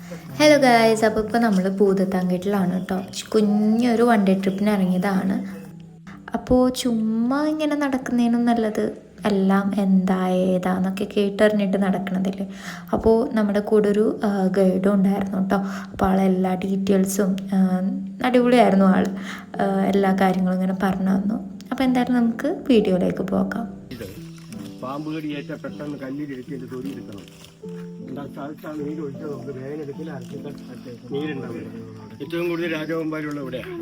Hello guys, അപ്പോൾ ഇപ്പോൾ നമ്മൾ ഭൂതത്താൻകെട്ടിലാണ് കേട്ടോ. കുഞ്ഞൊരു വൺ ഡേ ട്രിപ്പിന് ഇറങ്ങിയതാണ്. അപ്പോൾ ചുമ്മാ ഇങ്ങനെ നടക്കുന്നതിനും നല്ലത് എല്ലാം എന്താ ഏതാന്നൊക്കെ കേട്ടറിഞ്ഞിട്ട് നടക്കണതില്ലേ. അപ്പോൾ നമ്മുടെ കൂടെ ഒരു ഗൈഡും ഉണ്ടായിരുന്നു കേട്ടോ. അപ്പോൾ ആളെല്ലാ ഡീറ്റെയിൽസും അടിപൊളിയായിരുന്നു ആൾ. എല്ലാ കാര്യങ്ങളും ഇങ്ങനെ പറഞ്ഞു തന്നു. അപ്പോൾ എന്തായാലും നമുക്ക് വീഡിയോയിലേക്ക് പോകാം. പാമ്പ് കടിയേറ്റ പെട്ടെന്ന് കല്ലിലിരിച്ച് തൊലി എടുക്കണം. നീര് ഒഴിച്ചാൽ നമുക്ക് വേഗം എടുക്കില്ല, നീരുണ്ടാവില്ല. ഏറ്റവും കൂടുതൽ രാജവമ്പാലുള്ള ഇവിടെയാണ്.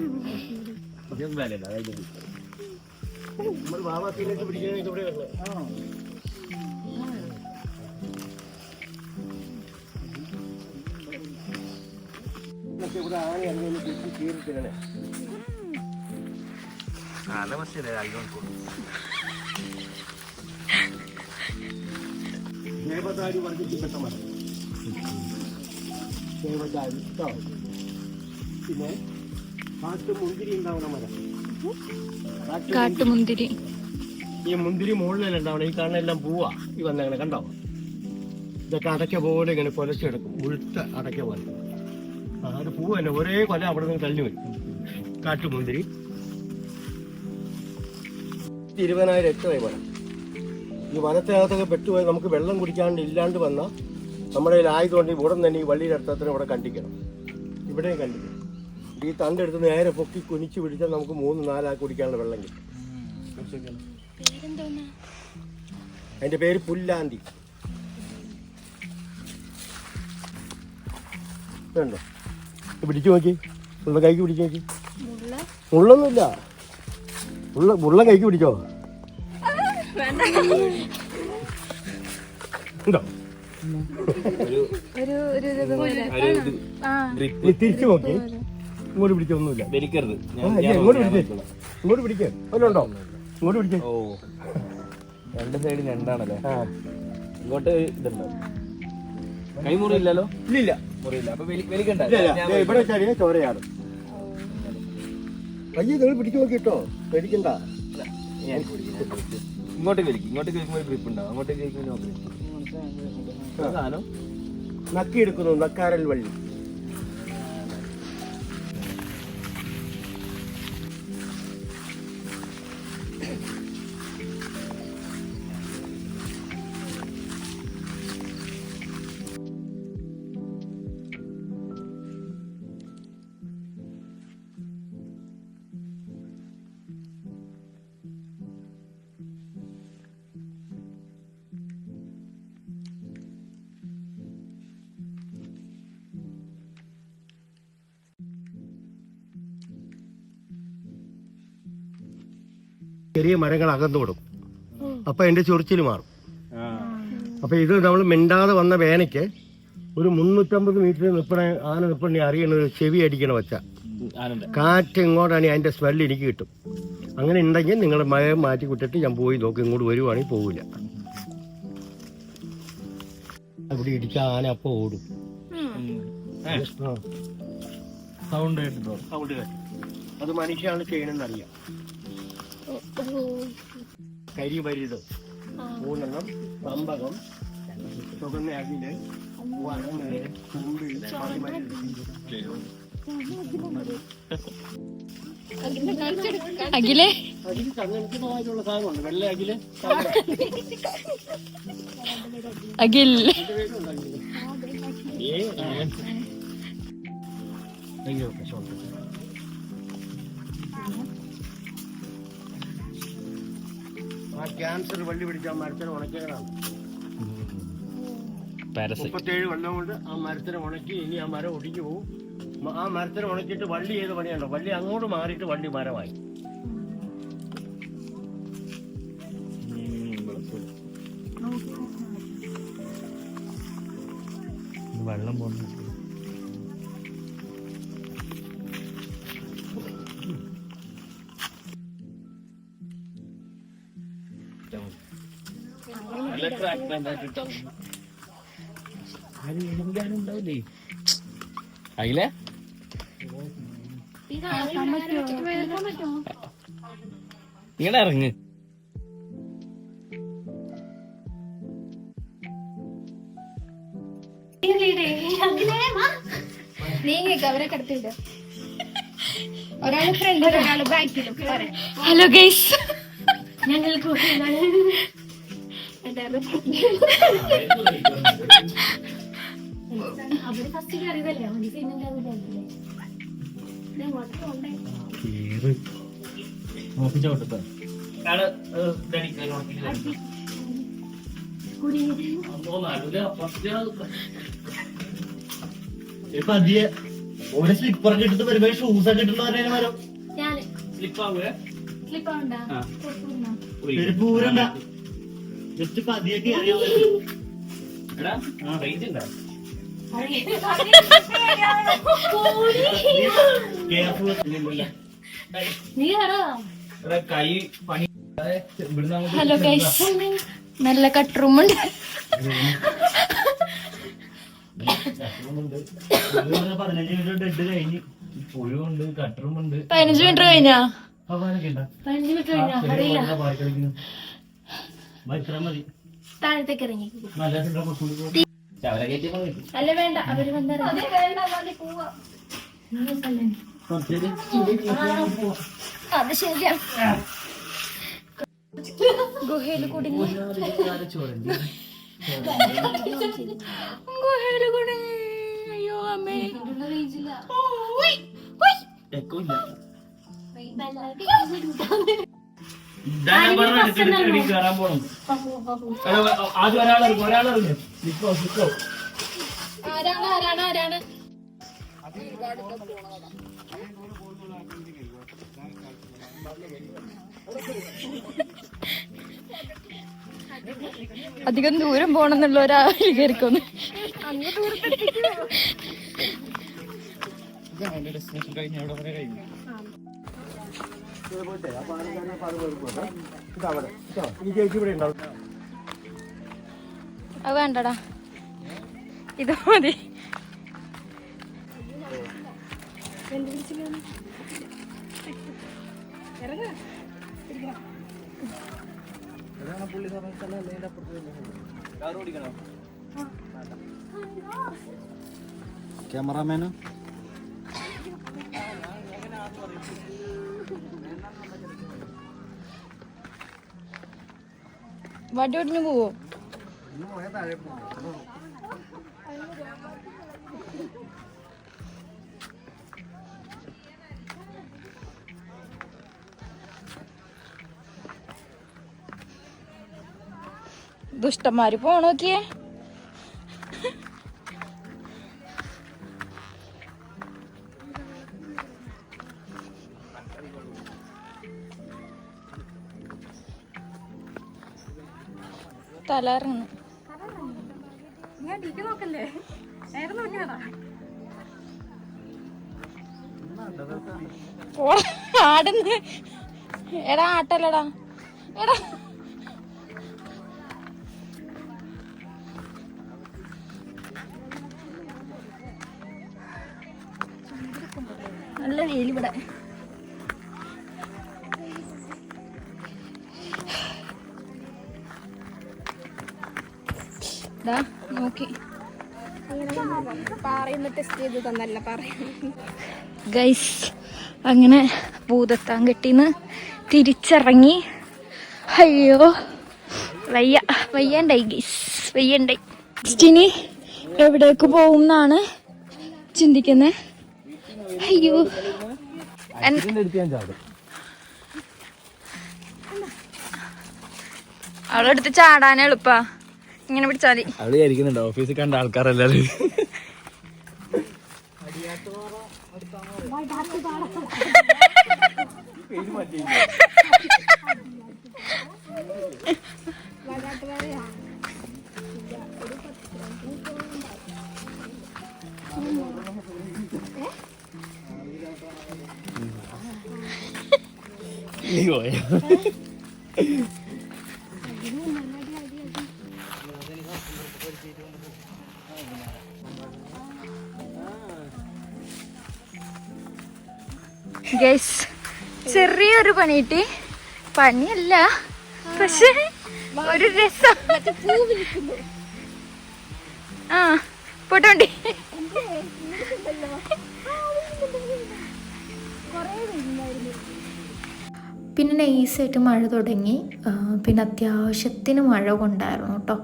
നമ്മൾ ബാബാത്തിലേക്ക് പിടിക്കാനൊക്കെ ഇവിടെ വരണം. ഇവിടെ ആന ഇറങ്ങി കുറ്റി കീറിട്ടില്ലേ. ദേവതാരി വർദ്ധിക്കപ്പെട്ട മരം, ദേവതാരി കേട്ടോ. പിന്നെ കാട്ടുമുന്തിരി ഉണ്ടാവുന്ന മരം, കാട്ടുമുന്തിരി. ഈ മുന്തിരി മുകളിലല്ല ഉണ്ടാവണം. ഈ കാണുന്ന എല്ലാം പൂവാ ഈ വന്നങ്ങനെ കണ്ടോ. ഇതൊക്കെ അടയ്ക്ക പോലെ ഇങ്ങനെ കൊലച്ചെടുക്കും, മുഴുത്ത അടയ്ക്ക പോലെ. അത് പൂവ് തന്നെ ഒരേ കൊല അവിടെ നിന്ന് തള്ളി വരും. കാട്ടുമുന്തിരി 20,000 ഏക്കറായി മരം. ഈ വനത്തിനകത്തൊക്കെ പെട്ടുപോയി നമുക്ക് വെള്ളം കുടിക്കാണ്ട് ഇല്ലാണ്ട് വന്നാൽ നമ്മുടെ കയ്യിലായതുകൊണ്ട് ഉടൻ തന്നെ ഈ വള്ളിയുടെ അടുത്തത്തിന് ഇവിടെ കണ്ടിക്കണം. ഇവിടെയും കണ്ടിക്കണം. ഈ തണ്ടെടുത്ത് നേരെ പൊക്കി കുനിച്ച് പിടിച്ചാൽ നമുക്ക് 3-4 ആൾക്ക് കുടിക്കാനുള്ള വെള്ളം കിട്ടും. അതിന്റെ പേര് പുല്ലാന്തി. ഇതുണ്ടോ, പിടിച്ചു നോക്കി, ഉള്ള കൈക്ക് പിടിച്ചു നോക്കി. മുള്ളൊന്നുമില്ല, മുള്ള കൈക്ക് പിടിച്ചോ. ഉണ്ടോ, തിരിച്ചു നോക്കി. ഇങ്ങോട്ട് പിടിക്കൊന്നുമില്ല, ഇങ്ങോട്ട് പിടിച്ചേ, ഇങ്ങോട്ട് പിടിക്കേ. വല്ലുണ്ടോ, ഇങ്ങോട്ട് പിടിച്ചേ. ഓ, രണ്ട് സൈഡ് രണ്ടാണല്ലേ. ഇങ്ങോട്ട് ഇതുണ്ടോ, കൈമുറിയില്ലല്ലോ. ഇല്ല, മുറിയില്ല. അപ്പൊ വലിക്കണ്ട. ഇവിടെ വെച്ചാൽ ചോരയാണ്. അയ്യോ, നിങ്ങൾ പിടിച്ചു നോക്കിട്ടോ, പേടിക്കണ്ട. ഇങ്ങോട്ടേക്ക് വലിക്കും, ഇങ്ങോട്ടേക്ക് വലിക്കുമ്പോൾ ഗ്രിപ്പ് ഉണ്ടാവും, അങ്ങോട്ടേക്ക് വലിക്കുമ്പോൾ സാധനം നക്കിയെടുക്കുന്നു. നക്കാരൽ വള്ളി. ചെറിയ മരങ്ങൾ അകന്നു വിടും, അപ്പൊ അതിന്റെ ചൊറിച്ചിൽ മാറും. അപ്പൊ ഇത് നമ്മൾ മിണ്ടാതെ വന്ന വേനയ്ക്ക് ഒരു 350 മീറ്റർ ആന നിൽപ്പണി അറിയണത് ചെവി അടിക്കണ വച്ച കാറ്റ് ഇങ്ങോട്ടാണെങ്കിൽ അതിന്റെ സ്മെല്ല് എനിക്ക് കിട്ടും. അങ്ങനെ ഉണ്ടെങ്കിൽ നിങ്ങൾ മയം മാറ്റി വിട്ടിട്ട് ഞാൻ പോയി നോക്കി ഇങ്ങോട്ട് വരുവാണെങ്കിൽ പോവില്ല. അവിടെ ഇടിച്ച ആന അപ്പൊ ഓടും. സൗണ്ട് കേട്ടോ, സൗണ്ട് കേട്ടു. അത് മനുഷ്യയാണ് ചെയ്യണമെന്നറിയാം. കരിമരുത്, പൂനകം, കമ്പകം, ചുവന്ന അകില്, വനമേര്, കുമ്പിള്, അഖിലേ, അകില് ചങ്ങനത്തിനായിട്ടുള്ള സാധനമുണ്ട്. വെള്ള അകില്, അഖിൽ. ആ ക്യാൻസർ വള്ളി പിടിച്ച ആ മരത്തിനെ ഉണക്കിയതാണ്. 37 കൊല്ലം കൊണ്ട് ആ മരത്തിനെ ഉണക്കി. ഇനി ആ മരം ഒടിഞ്ഞു പോകും. ആ മരത്തിനെ ഉണക്കിയിട്ട് വള്ളി ചെയ്ത് പണിയുണ്ടോ, വള്ളി അങ്ങോട്ട് മാറിയിട്ട് വള്ളി മരമായി. വെള്ളം പോകുന്നു. അയിലേ ഇങ്ങനെ ഇറങ്ങ്. ഒരാള് ഫ്രണ്ടിലും ഒരാള് ബാക്കിലും. ഹലോ ഗൈസ്, ഞങ്ങൾ അവര് ഫസ്റ്റ് കയറിയതല്ലേ അവന് ഒരു സ്ലിപ്പറൊക്കെ ഇട്ടിട്ട് വരുമ്പോ ഷൂസ് ഒക്കെ ഇട്ടിട്ട് വരാനും ഞാന് സ്ലിപ്പാവൂല സ്ലിപ്പാവണ്ടാ പൂരണ്ട ജസ്റ്റ് പതിയൊക്കെ നീ കൈ പണി ഹലോ ഗൈസ്, നല്ല കട്ട്റൂമുണ്ട്. 15 മിനിറ്റ് ഡെഡ് കഴിഞ്ഞ് പുഴുണ്ട് കട്ടറുമുണ്ട് 15 മിനിറ്റ് കഴിഞ്ഞാ? 15 മിനിറ്റ് കഴിഞ്ഞാ അറിയില്ല. മതി താഴത്തേക്ക് ഇറങ്ങി. നല്ല അല്ല വേണ്ട, അവര് വന്നിറങ്ങി. അത് ശരിയാ. ഗുഹയിൽ കുടുങ്ങി. ഗുഹയിൽ കുടുങ്ങി. അയ്യോ അമ്മേ. കയറാൻ പോണം. ആദ്യം ഒരാളിറങ്ങും. ആരാണ് അധികം ദൂരം പോണെന്നുള്ള ഒരായിരിക്കുന്നു. അത് വേണ്ടടാ, ഇത് മതി. ക്യാമറാമാനോ വടി ഒടിഞ്ഞു പോവോ? ദുഷ്ടന്മാര് പോണോക്കിയേ. തലറങ്ങുന്നു. ആടുന്ന്. എടാ ആട്ടല്ലടാ, എടാ നല്ല വെയിലിവിടെ. നോക്കി ടെസ്റ്റ് ചെയ്ത് തന്നല്ല ഗൈസ്, അങ്ങനെ ഭൂതത്താൻകെട്ടിന്ന് തിരിച്ചിറങ്ങി. അയ്യോ വയ്യണ്ടായി ഗൈസ്, വയ്യണ്ടായി. ഇനി എവിടേക്ക് പോകും എന്നാണ് ചിന്തിക്കുന്നത്. അയ്യോ അവളെടുത്ത് ചാടാൻ എളുപ്പാ. ഇങ്ങനെ പിടിച്ചാൽ മതി. അവള് വിചാരിക്കുന്നുണ്ട് ഓഫീസിൽ കണ്ട ആൾക്കാരല്ലേ. ഗൈസ്, ചെറിയൊരു പണിയിട്ട് പണിയല്ല, പക്ഷെ ഒരു രസം. ആ പോട്ടോണ്ടി പിന്നെ നൈസായിട്ട് മഴ തുടങ്ങി. പിന്നെ അത്യാവശ്യത്തിന് മഴ കൊണ്ടായിരുന്നു കേട്ടോ.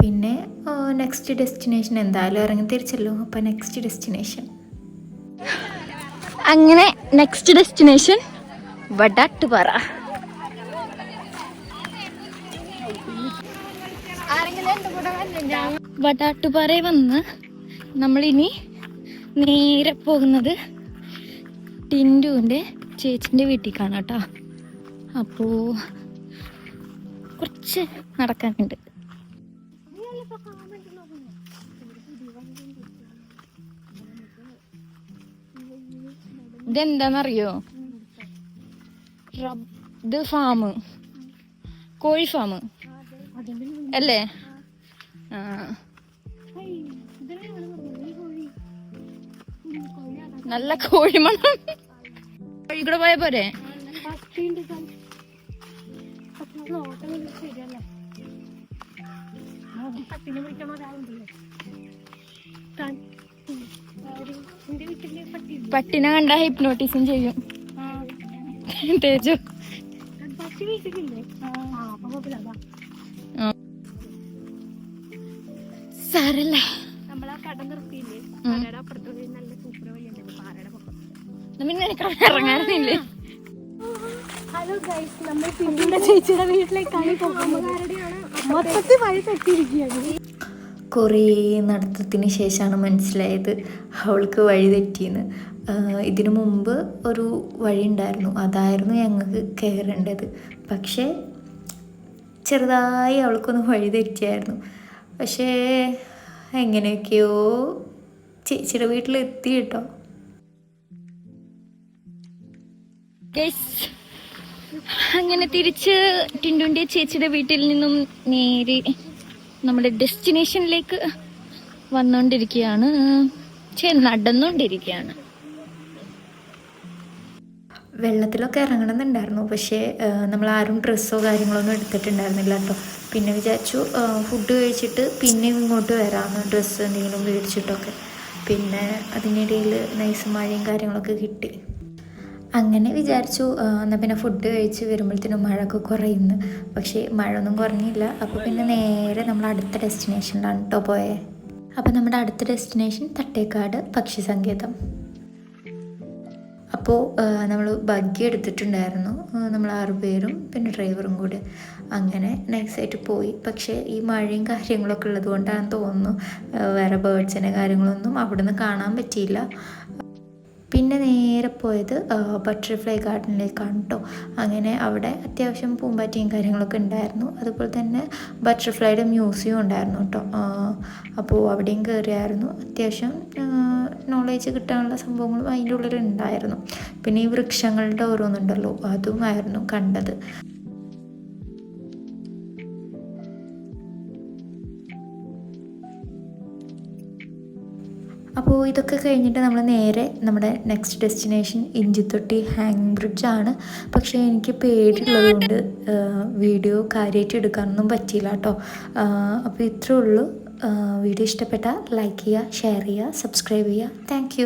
പിന്നെ നെക്സ്റ്റ് ഡെസ്റ്റിനേഷൻ എന്തായാലും ഇറങ്ങി തിരിച്ചല്ലോ. അപ്പം നെക്സ്റ്റ് ഡെസ്റ്റിനേഷൻ അങ്ങനെ നെക്സ്റ്റ് ഡെസ്റ്റിനേഷൻ വടാട്ടുപാറ. വടാട്ടുപാറയിൽ വന്ന് നമ്മളിനി നേരെ പോകുന്നത് ടിൻറ്റുവിൻ്റെ ചേച്ചിൻ്റെ വീട്ടിൽ കാണാം കേട്ടോ. അപ്പോൾ കുറച്ച് നടക്കാനുണ്ട്. ഇതെന്താണെന്നറിയോ? ഇത് ഫാം, കോഴി ഫാം അല്ലേ? ആ, നല്ല കോഴി മണം. കോഴി കൂടെ പോയ പോരെ? പട്ടിനെ കണ്ട ഹിപ്നോട്ടിസം ചെയ്യും തേജു. സാരല്ല, ഇറങ്ങാറില്ലേ? ഹലോ ഗൈസ്, നമ്മൾ പിന്നീട് ചേച്ചിയുടെ വീട്ടിലേക്കാണ് പോകുന്നത്. മൊത്തത്തിൽ വഴി തെറ്റിയിരിക്കുകയാണ്. കുറേ നടത്തത്തിന് ശേഷമാണ് മനസ്സിലായത് അവൾക്ക് വഴി തെറ്റിയെന്ന്. ഇതിനു മുമ്പ് ഒരു വഴി ഉണ്ടായിരുന്നു, അതായിരുന്നു ഞങ്ങൾക്ക് കയറേണ്ടത്. പക്ഷേ ചെറുതായി അവൾക്കൊന്ന് വഴി തെറ്റിയായിരുന്നു. പക്ഷേ എങ്ങനെയൊക്കെയോ ചേച്ചിയുടെ വീട്ടിലെത്തി കേട്ടോ. അങ്ങനെ തിരിച്ച് ടിൻറ്റുവിൻ്റെ ചേച്ചിയുടെ വീട്ടിൽ നിന്നും നേരെ നമ്മുടെ ഡെസ്റ്റിനേഷനിലേക്ക് വന്നുകൊണ്ടിരിക്കുകയാണ്, നടന്നുകൊണ്ടിരിക്കുകയാണ്. വെള്ളത്തിലൊക്കെ ഇറങ്ങണമെന്നുണ്ടായിരുന്നു, പക്ഷേ നമ്മളാരും ഡ്രസ്സോ കാര്യങ്ങളൊന്നും എടുത്തിട്ടുണ്ടായിരുന്നില്ല കേട്ടോ. പിന്നെ വിചാരിച്ചു ഫുഡ് കഴിച്ചിട്ട് പിന്നെ ഇങ്ങോട്ട് വരാമെന്ന്, ഡ്രസ്സ് എന്തെങ്കിലും മേടിച്ചിട്ടൊക്കെ. പിന്നെ അതിനിടയിൽ നൈസ് മഴയും കാര്യങ്ങളൊക്കെ കിട്ടി. അങ്ങനെ വിചാരിച്ചു എന്നാൽ പിന്നെ ഫുഡ് കഴിച്ച് വരുമ്പോഴത്തേനും മഴയൊക്കെ കുറയുന്നു. പക്ഷേ മഴയൊന്നും കുറഞ്ഞില്ല. അപ്പോൾ പിന്നെ നേരെ നമ്മൾ അടുത്ത ഡെസ്റ്റിനേഷനിലാണ് കേട്ടോ പോയത്. അപ്പോൾ നമ്മുടെ അടുത്ത ഡെസ്റ്റിനേഷൻ തട്ടേക്കാട് പക്ഷി സങ്കേതം. അപ്പോൾ നമ്മൾ ബഗ്ഗി എടുത്തിട്ടുണ്ടായിരുന്നു, നമ്മൾ 6 പേരും പിന്നെ ഡ്രൈവറും കൂടി. അങ്ങനെ നൈസായിട്ട് പോയി. പക്ഷേ ഈ മഴയും കാര്യങ്ങളൊക്കെ ഉള്ളത് കൊണ്ടാണെന്ന് തോന്നുന്നു വേറെ ബേർഡ്സിനെ കാര്യങ്ങളൊന്നും അവിടെ നിന്ന് കാണാൻ പറ്റിയില്ല. പിന്നെ നേരെ പോയത് ബട്ടർഫ്ലൈ ഗാർഡനിലേക്കാണ് കേട്ടോ. അങ്ങനെ അവിടെ അത്യാവശ്യം പൂമ്പാറ്റയും കാര്യങ്ങളൊക്കെ ഉണ്ടായിരുന്നു. അതുപോലെ തന്നെ ബട്ടർഫ്ലൈയുടെ മ്യൂസിയം ഉണ്ടായിരുന്നു കേട്ടോ. അപ്പോൾ അവിടെയും കയറിയായിരുന്നു. അത്യാവശ്യം നോളേജ് കിട്ടാനുള്ള സംഭവങ്ങളും അതിൻ്റെ ഉള്ളിൽ ഉണ്ടായിരുന്നു. പിന്നെ ഈ വൃക്ഷങ്ങളുടെ ഓരോന്നുണ്ടല്ലോ, അതുമായിരുന്നു കണ്ടത്. അപ്പോൾ ഇതൊക്കെ കഴിഞ്ഞിട്ട് നമ്മൾ നേരെ നമ്മുടെ നെക്സ്റ്റ് ഡെസ്റ്റിനേഷൻ ഇഞ്ചിത്തൊട്ടി ഹാങ്ങിങ് ബ്രിഡ്ജാണ്. പക്ഷേ എനിക്ക് പേടിയുള്ളത് കൊണ്ട് വീഡിയോ കാര്യമായിട്ട് എടുക്കാനൊന്നും പറ്റിയില്ല കേട്ടോ. അപ്പോൾ ഇത്രേ ഉള്ളൂ. വീഡിയോ ഇഷ്ടപ്പെട്ടാൽ ലൈക്ക് ചെയ്യുക, ഷെയർ ചെയ്യുക, സബ്സ്ക്രൈബ് ചെയ്യുക. താങ്ക്